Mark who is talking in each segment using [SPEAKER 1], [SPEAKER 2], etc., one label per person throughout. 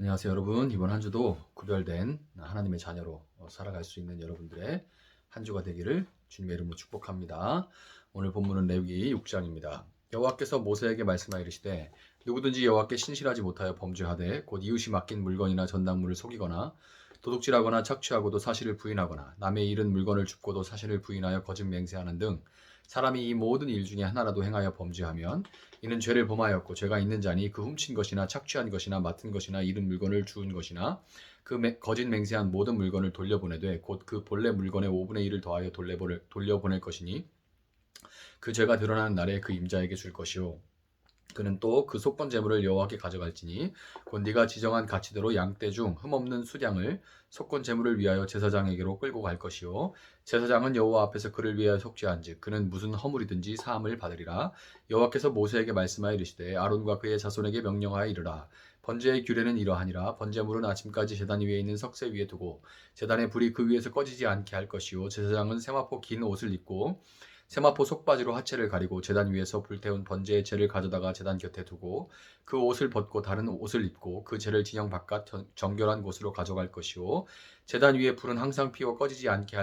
[SPEAKER 1] 안녕하세요, 여러분. 이번 한 주도 구별된 하나님의 자녀로 살아갈 수 있는 여러분들의 한 주가 되기를 주님의 이름으로 축복합니다. 오늘 본문은 레위기 6장입니다. 여호와께서 모세에게 말씀하여 이르시되 누구든지 여호와께 신실하지 못하여 범죄하되 곧 이웃이 맡긴 물건이나 전당물을 속이거나 도둑질하거나 착취하고도 사실을 부인하거나 남의 잃은 물건을 줍고도 사실을 부인하여 거짓 맹세하는 등 사람이 이 모든 일 중에 하나라도 행하여 범죄하면 이는 죄를 범하였고 죄가 있는 자니 그 훔친 것이나 착취한 것이나 맡은 것이나 잃은 물건을 주운 것이나 그 거짓 맹세한 모든 물건을 돌려보내되 곧 그 본래 물건의 5분의 1을 더하여 돌려보낼 것이니 그 죄가 드러나는 날에 그 임자에게 줄 것이요 그는 또 그 속건 제물을 여호와께 가져갈지니 곧 네가 지정한 가치대로 양떼 중 흠없는 수량을 속건 제물을 위하여 제사장에게로 끌고 갈 것이요 제사장은 여호와 앞에서 그를 위하여 속죄한즉 그는 무슨 허물이든지 사함을 받으리라. 여호와께서 모세에게 말씀하여 이르시되 아론과 그의 자손에게 명령하여 이르라. 번제의 규례는 이러하니라. 번제물은 아침까지 제단 위에 있는 석쇠 위에 두고 제단의 불이 그 위에서 꺼지지 않게 할 것이요 제사장은 세마포 긴 옷을 입고 세마포 속바지로 하체를 가리고 제단 위에서 불태운 번제의 재를 가져다가 제단 곁에 두고 그 옷을 벗고 다른 옷을 입고 그 재를 진영 바깥 정결한 곳으로 가져갈 것이요 제단 위에 불은 항상 피워 꺼지지 않게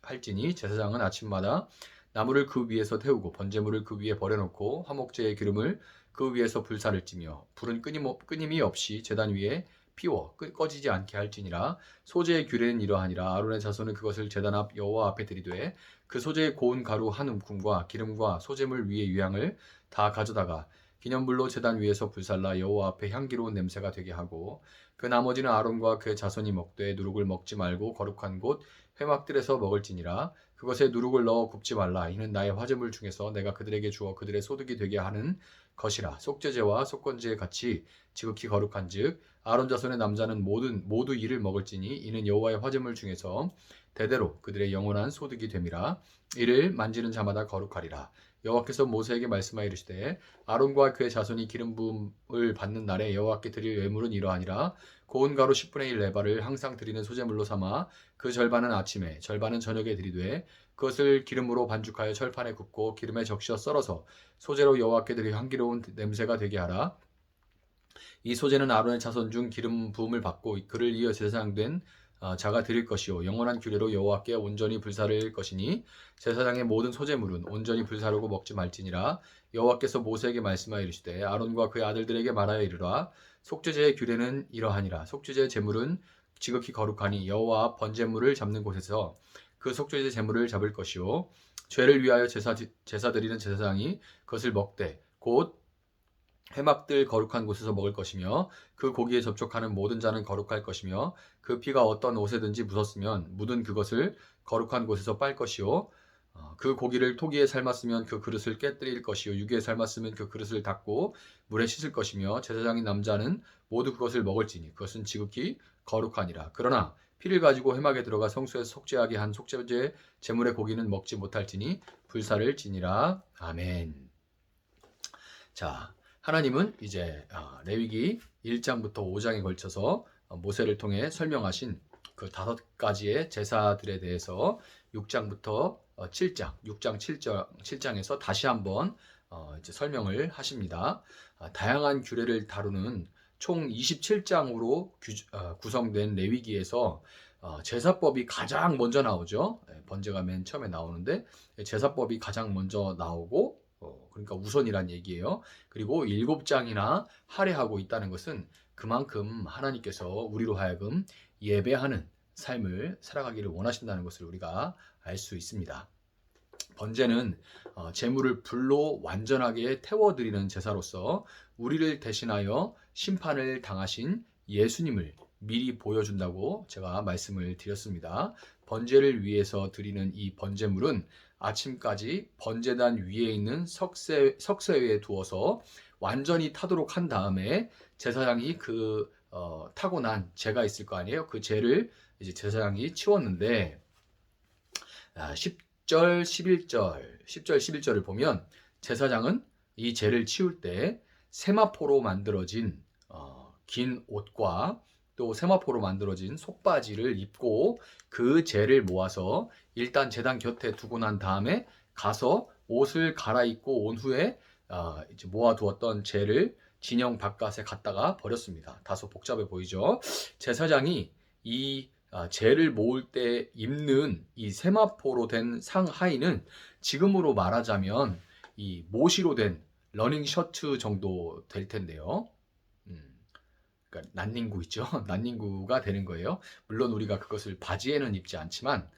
[SPEAKER 1] 할지니 제사장은 아침마다 나무를 그 위에서 태우고 번제물을 그 위에 버려놓고 화목제의 기름을 그 위에서 불사를 찌며 불은 끊임이 없이 제단 위에 피워 꺼지지 않게 할지니라. 소재의 규례는 이러하니라. 아론의 자손은 그것을 제단 앞 여호와 앞에 들이되 그 소재의 고운 가루 한 움큼과 기름과 소재물 위의 유향을 다 가져다가 기념물로 제단 위에서 불살라 여호와 앞에 향기로운 냄새가 되게 하고 그 나머지는 아론과 그의 자손이 먹되 누룩을 먹지 말고 거룩한 곳 회막들에서 먹을지니라. 그것에 누룩을 넣어 굽지 말라. 이는 나의 화제물 중에서 내가 그들에게 주어 그들의 소득이 되게 하는 것이라. 속죄제와 속건제에 같이 지극히 거룩한즉 아론 자손의 남자는 모두 이를 먹을지니 이는 여호와의 화제물 중에서 대대로 그들의 영원한 소득이 됨이라. 이를 만지는 자마다 거룩하리라. 여호와께서 모세에게 말씀하여 이르시되 아론과 그의 자손이 기름 부음을 받는 날에 여호와께 드릴 예물은 이러하니라. 고운 가루 10분의 1 레바를 항상 드리는 소제물로 삼아 그 절반은 아침에 절반은 저녁에 드리되 그것을 기름으로 반죽하여 철판에 굽고 기름에 적셔 썰어서 소제로 여호와께 드릴 향기로운 냄새가 되게 하라. 이 소재는 아론의 자손 중 기름 부음을 받고 그를 이어 제사장된 자가 드릴 것이요 영원한 규례로 여호와께 온전히 불사를 것이니 제사장의 모든 소재물은 온전히 불사르고 먹지 말지니라. 여호와께서 모세에게 말씀하여 이르시되 아론과 그의 아들들에게 말하여 이르라. 속죄제의 규례는 이러하니라. 속죄제 제물은 지극히 거룩하니 여호와 앞 번제물을 잡는 곳에서 그 속죄제 제물을 잡을 것이요 죄를 위하여 제사 드리는 제사장이 그것을 먹되 곧 회막들 거룩한 곳에서 먹을 것이며 그 고기에 접촉하는 모든 자는 거룩할 것이며 그 피가 어떤 옷에든지 묻었으면 묻은 그것을 거룩한 곳에서 빨 것이요 그 고기를 토기에 삶았으면 그 그릇을 깨뜨릴 것이요 유기에 삶았으면 그 그릇을 닦고 물에 씻을 것이며 제사장인 남자는 모두 그것을 먹을지니 그것은 지극히 거룩하니라. 그러나 피를 가지고 회막에 들어가 성소에서 속죄하게 한 속죄제 제물의 고기는 먹지 못할지니 불사를 지니라. 아멘. 자, 하나님은 이제 레위기 1장부터 5장에 걸쳐서 모세를 통해 설명하신 그 5가지의 제사들에 대해서 6장부터 7장, 6장 7장에서 다시 한번 이제 설명을 하십니다. 다양한 규례를 다루는 총 27장으로 구성된 레위기에서 제사법이 가장 먼저 나오죠. 번제가 맨 처음에 나오는데 제사법이 가장 먼저 나오고 그러니까 우선이란 얘기예요. 그리고 7장이나 할애하고 있다는 것은 그만큼 하나님께서 우리로 하여금 예배하는 삶을 살아가기를 원하신다는 것을 우리가 알 수 있습니다. 번제는 제물을 불로 완전하게 태워드리는 제사로서 우리를 대신하여 심판을 당하신 예수님을 미리 보여준다고 제가 말씀을 드렸습니다. 번제를 위해서 드리는 이 번제물은 아침까지 번제단 위에 있는 석쇠에 두어서 완전히 타도록 한 다음에 제사장이 타고 난 재가 있을 거 아니에요. 그 재를 이제 제사장이 치웠는데 10절, 11절을 보면 제사장은 이 재를 치울 때 세마포로 만들어진 긴 옷과 또 세마포로 만들어진 속바지를 입고 그 재를 모아서 일단 제단 곁에 두고 난 다음에 가서 옷을 갈아입고 온 후에 이제 모아두었던 재를 진영 바깥에 갖다가 버렸습니다. 다소 복잡해 보이죠? 제사장이 이 재를 모을 때 입는 이 세마포로 된 상하의는 지금으로 말하자면 이 모시로 된 러닝 셔츠 정도 될 텐데요. 그러니까 난닝구 있죠. 난닝구가 되는 거예요. 물론 우리가 그것을 바지에는 입지 않지만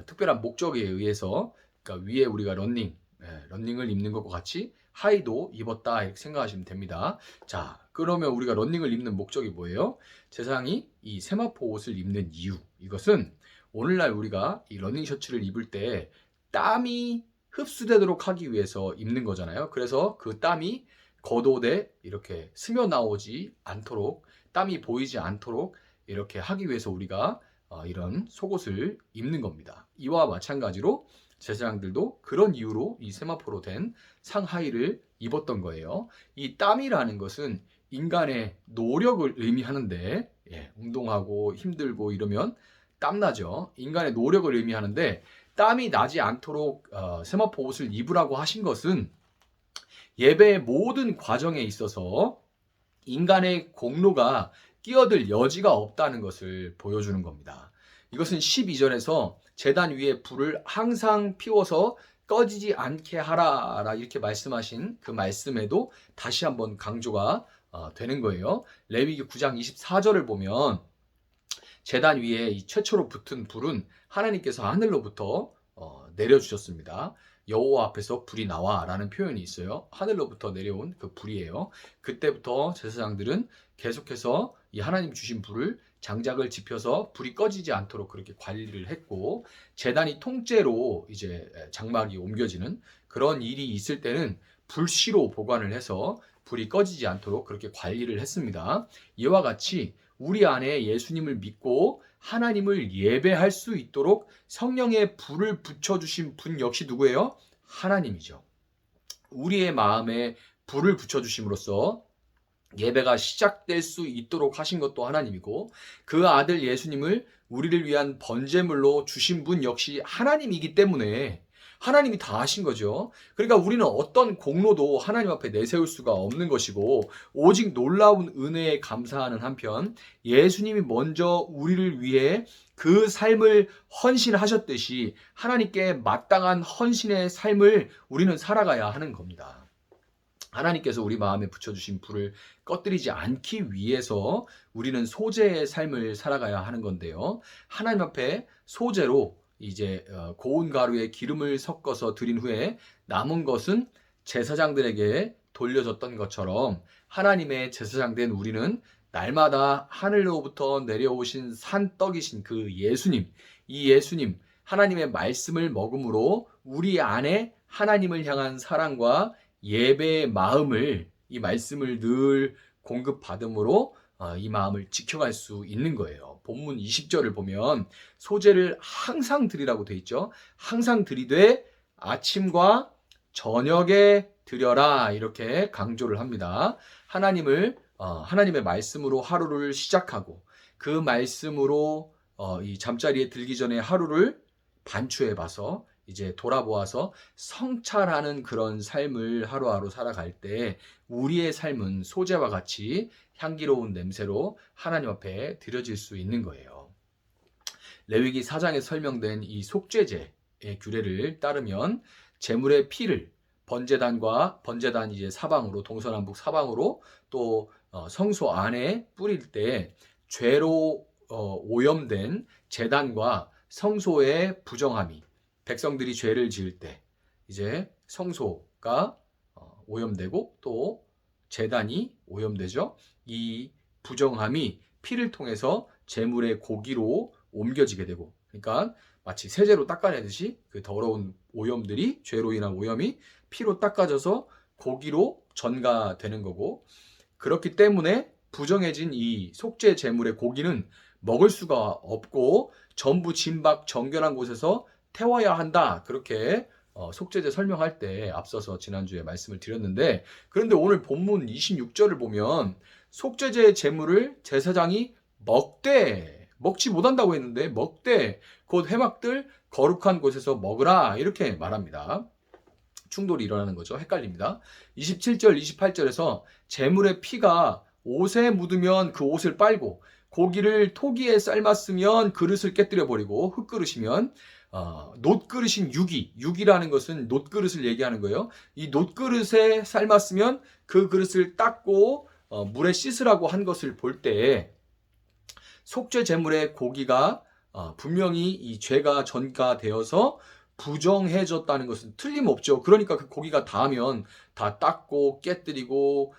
[SPEAKER 1] 특별한 목적에 의해서 그러니까 위에 우리가 러닝을 입는 것과 같이 하의도 입었다 이렇게 생각하시면 됩니다. 자, 그러면 우리가 러닝을 입는 목적이 뭐예요? 제사장이 이 세마포 옷을 입는 이유, 이것은 오늘날 우리가 이 러닝 셔츠를 입을 때 땀이 흡수되도록 하기 위해서 입는 거잖아요. 그래서 그 땀이 겉옷에 이렇게 스며 나오지 않도록, 땀이 보이지 않도록 이렇게 하기 위해서 우리가 이런 속옷을 입는 겁니다. 이와 마찬가지로 제사장들도 그런 이유로 이 세마포로 된 상하의를 입었던 거예요. 이 땀이라는 것은 인간의 노력을 의미하는데, 운동하고 힘들고 이러면 땀나죠. 인간의 노력을 의미하는데, 땀이 나지 않도록 세마포 옷을 입으라고 하신 것은 예배의 모든 과정에 있어서 인간의 공로가 끼어들 여지가 없다는 것을 보여주는 겁니다. 이것은 12절에서 제단 위에 불을 항상 피워서 꺼지지 않게 하라 이렇게 말씀하신 그 말씀에도 다시 한번 강조가 되는 거예요. 레위기 9장 24절을 보면 제단 위에 이 최초로 붙은 불은 하나님께서 하늘로부터 내려주셨습니다. 여호와 앞에서 불이 나와 라는 표현이 있어요. 하늘로부터 내려온 그 불이에요. 그때부터 제사장들은 계속해서 이 하나님 주신 불을 장작을 지펴서 불이 꺼지지 않도록 그렇게 관리를 했고, 제단이 통째로 이제 장막이 옮겨지는 그런 일이 있을 때는 불씨로 보관을 해서 불이 꺼지지 않도록 그렇게 관리를 했습니다. 이와 같이 우리 안에 예수님을 믿고 하나님을 예배할 수 있도록 성령의 불을 붙여주신 분 역시 누구예요? 하나님이죠. 우리의 마음에 불을 붙여주심으로써 예배가 시작될 수 있도록 하신 것도 하나님이고, 그 아들 예수님을 우리를 위한 번제물로 주신 분 역시 하나님이기 때문에 하나님이 다 하신 거죠. 그러니까 우리는 어떤 공로도 하나님 앞에 내세울 수가 없는 것이고, 오직 놀라운 은혜에 감사하는 한편 예수님이 먼저 우리를 위해 그 삶을 헌신하셨듯이 하나님께 마땅한 헌신의 삶을 우리는 살아가야 하는 겁니다. 하나님께서 우리 마음에 붙여주신 불을 꺼뜨리지 않기 위해서 우리는 소제의 삶을 살아가야 하는 건데요. 하나님 앞에 소제로 이제 고운 가루에 기름을 섞어서 드린 후에 남은 것은 제사장들에게 돌려졌던 것처럼 하나님의 제사장 된 우리는 날마다 하늘로부터 내려오신 산떡이신 그 예수님, 이 예수님 하나님의 말씀을 먹음으로 우리 안에 하나님을 향한 사랑과 예배의 마음을, 이 말씀을 늘 공급받음으로 이 마음을 지켜갈 수 있는 거예요. 본문 20절을 보면 소제를 항상 드리라고 돼 있죠. 항상 드리되 아침과 저녁에 드려라 이렇게 강조를 합니다. 하나님의 말씀으로 하루를 시작하고 그 말씀으로 이 잠자리에 들기 전에 하루를 반추해 봐서 이제 돌아보아서 성찰하는 그런 삶을 하루하루 살아갈 때 우리의 삶은 소제와 같이 향기로운 냄새로 하나님 앞에 드려질 수 있는 거예요. 레위기 4장에 설명된 이 속죄제의 규례를 따르면 제물의 피를 번제단 이제 사방으로, 동서남북 사방으로 또 성소 안에 뿌릴 때 죄로 오염된 제단과 성소의 부정함이, 백성들이 죄를 지을 때 이제 성소가 오염되고 또 제단이 오염되죠. 이 부정함이 피를 통해서 제물의 고기로 옮겨지게 되고, 그러니까 마치 세제로 닦아내듯이 그 더러운 오염들이, 죄로 인한 오염이 피로 닦아져서 고기로 전가되는 거고, 그렇기 때문에 부정해진 이 속죄 제물의 고기는 먹을 수가 없고 전부 진박 정결한 곳에서 태워야 한다. 그렇게 속죄제 설명할 때 앞서서 지난주에 말씀을 드렸는데, 그런데 오늘 본문 26절을 보면 속죄제 제물을 제사장이 먹지 못한다고 했는데 먹되 곧 회막들 거룩한 곳에서 먹으라 이렇게 말합니다. 충돌이 일어나는 거죠. 헷갈립니다. 27절, 28절에서 재물의 피가 옷에 묻으면 그 옷을 빨고 고기를 토기에 삶았으면 그릇을 깨뜨려 버리고 흙그릇이면 놋그릇인 유기라는 것은 놋그릇을 얘기하는 거예요. 이 놋그릇에 삶았으면 그 그릇을 닦고 물에 씻으라고 한 것을 볼 때 속죄 제물의 고기가 분명히 이 죄가 전가되어서 부정해졌다는 것은 틀림없죠. 그러니까 그 고기가 닿으면 다 닦고 깨뜨리고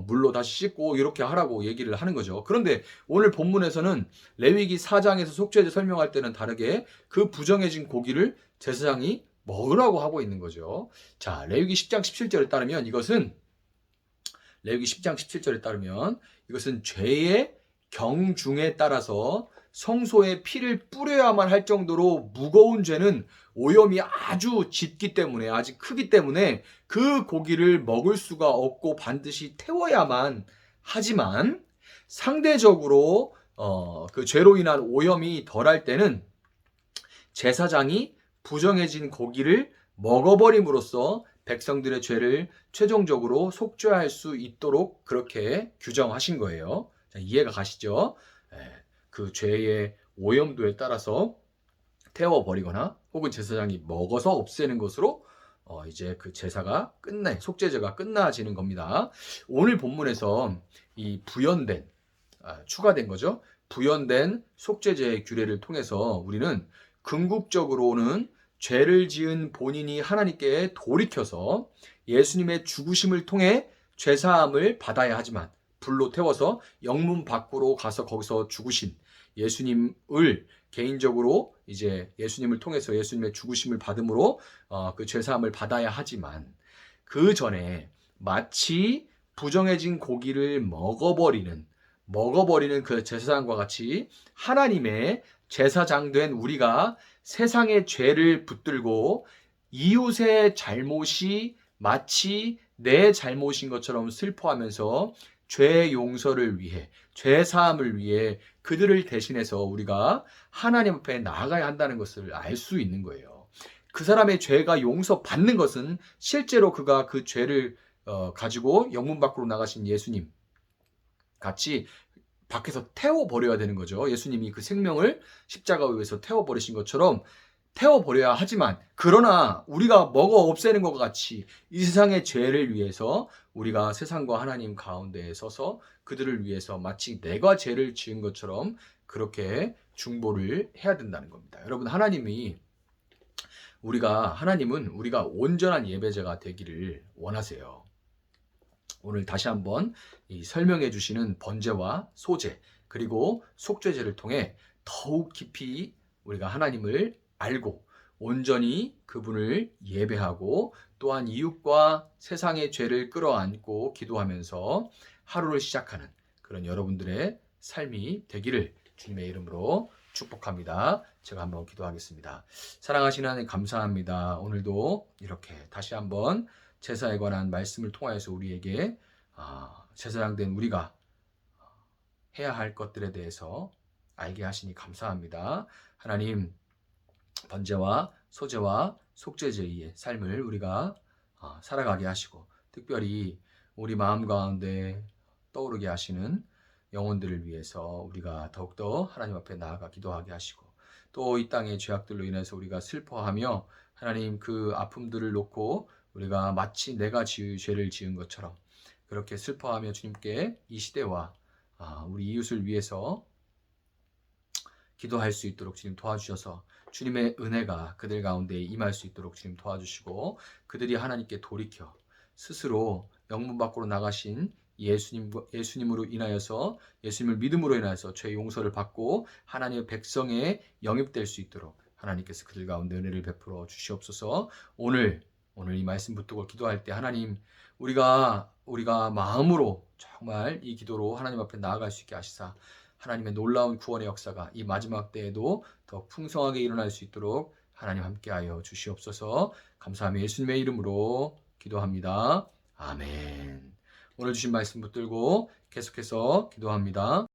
[SPEAKER 1] 물로 다시 씻고 이렇게 하라고 얘기를 하는 거죠. 그런데 오늘 본문에서는 레위기 4장에서 속죄제 설명할 때는 다르게 그 부정해진 고기를 제사장이 먹으라고 하고 있는 거죠. 자, 레위기 10장 17절에 따르면 레위기 10장 17절에 따르면 이것은 죄의 경중에 따라서 성소에 피를 뿌려야만 할 정도로 무거운 죄는 오염이 아주 짙기 때문에 아직 크기 때문에 그 고기를 먹을 수가 없고 반드시 태워야만 하지만 상대적으로 그 죄로 인한 오염이 덜할 때는 제사장이 부정해진 고기를 먹어버림으로써 백성들의 죄를 최종적으로 속죄할 수 있도록 그렇게 규정하신 거예요. 자, 이해가 가시죠? 그 죄의 오염도에 따라서 태워버리거나 혹은 제사장이 먹어서 없애는 것으로 이제 그 제사가 속죄제가 끝나지는 겁니다. 오늘 본문에서 이 부연된 추가된 거죠. 부연된 속죄제의 규례를 통해서 우리는 궁극적으로는 죄를 지은 본인이 하나님께 돌이켜서 예수님의 죽으심을 통해 죄사함을 받아야 하지만 불로 태워서 영문 밖으로 가서 거기서 죽으신 예수님을 개인적으로 이제 예수님을 통해서 예수님의 죽으심을 받음으로 그 죄사함을 받아야 하지만 그 전에 마치 부정해진 고기를 먹어버리는 그 제사장과 같이 하나님의 제사장된 우리가 세상의 죄를 붙들고 이웃의 잘못이 마치 내 잘못인 것처럼 슬퍼하면서 죄 용서를 위해, 죄 사함을 위해 그들을 대신해서 우리가 하나님 앞에 나아가야 한다는 것을 알 수 있는 거예요. 그 사람의 죄가 용서받는 것은 실제로 그가 그 죄를 가지고 영문 밖으로 나가신 예수님 같이 밖에서 태워버려야 되는 거죠. 예수님이 그 생명을 십자가 위에서 태워버리신 것처럼 태워버려야 하지만 그러나 우리가 먹어 없애는 것과 같이 이 세상의 죄를 위해서 우리가 세상과 하나님 가운데에 서서 그들을 위해서 마치 내가 죄를 지은 것처럼 그렇게 중보를 해야 된다는 겁니다. 여러분, 하나님은 우리가 온전한 예배자가 되기를 원하세요. 오늘 다시 한번 이 설명해 주시는 번제와 소제 그리고 속죄제를 통해 더욱 깊이 우리가 하나님을 알고 온전히 그분을 예배하고 또한 이웃과 세상의 죄를 끌어안고 기도하면서 하루를 시작하는 그런 여러분들의 삶이 되기를 주님의 이름으로 축복합니다. 제가 한번 기도하겠습니다. 사랑하시는 하나님 감사합니다. 오늘도 이렇게 다시 한번 제사에 관한 말씀을 통하여서 우리에게 제사장 된 우리가 해야 할 것들에 대해서 알게 하시니 감사합니다. 하나님, 번제와 소제와 속죄제의 삶을 우리가 살아가게 하시고 특별히 우리 마음 가운데 떠오르게 하시는 영혼들을 위해서 우리가 더욱더 하나님 앞에 나아가 기도하게 하시고 또 이 땅의 죄악들로 인해서 우리가 슬퍼하며 하나님 그 아픔들을 놓고 우리가 마치 내가 죄를 지은 것처럼 그렇게 슬퍼하며 주님께 이 시대와 우리 이웃을 위해서 기도할 수 있도록 주님 도와주셔서 주님의 은혜가 그들 가운데 임할 수 있도록 주님 도와주시고 그들이 하나님께 돌이켜 스스로 영문 밖으로 나가신 예수님으로 인하여서 예수님을 믿음으로 인하여서 죄 용서를 받고 하나님의 백성에 영입될 수 있도록 하나님께서 그들 가운데 은혜를 베풀어 주시옵소서. 오늘 이 말씀 붙들고 기도할 때 하나님 우리가 마음으로 정말 이 기도로 하나님 앞에 나아갈 수 있게 하시사 하나님의 놀라운 구원의 역사가 이 마지막 때에도 더 풍성하게 일어날 수 있도록 하나님 함께하여 주시옵소서. 감사하며 예수님의 이름으로 기도합니다. 아멘. 오늘 주신 말씀 붙들고 계속해서 기도합니다.